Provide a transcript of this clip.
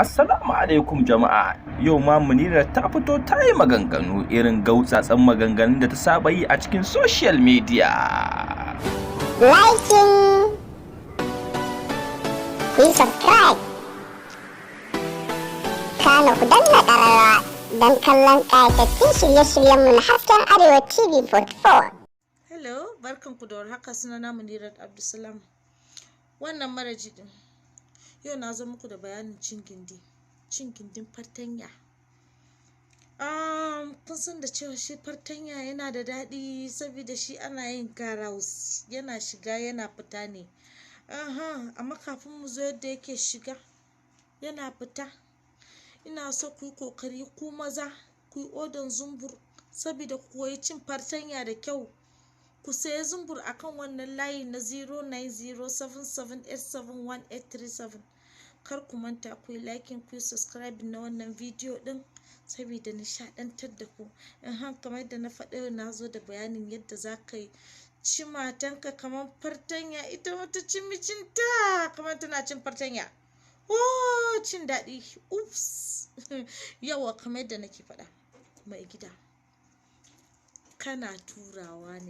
Assalamu alaikum jama'a. Yau ma Munira ta fito ta yi maganganu irin gautsatsen maganganun da ta saba yi a cikin social media. Liking, ku yi subscribe, kana ku danna ƙararrawa don kallon ƙayatattun shirye-shiryenmu na hasken Arewa TV 44. Hello, barkanku da warhaka, sunana Munirat Abdulsalam. Wannan maraji din. Yau na zo muku da bayanin cin gindin fartanya. Kun san da cewa shi fartanya yana da daɗi saboda shi ana yin garaus, yana shiga yana fita ne. Amma kafin mu zo yadda yake shiga yana fita, ina so ku yi kokari ku maza ku yi odan zumbur saboda ku koyi cin fartanya da kyau. Ku sayi zumbur akan wannan layi na 09077871837. Kar ku manta ku yi liking, ku yi subscribe na wannan bidiyo din saboda nishadantar da ku. Kamar yadda na faɗa, na zo da bayanin yadda za ka yi ci matanka kamar fartanya, ita wata cin mijinta kamar tana cin fartanya. Cin daɗi. Ups. Yawa kamar yadda nake faɗa, mai gida kana turawa ne.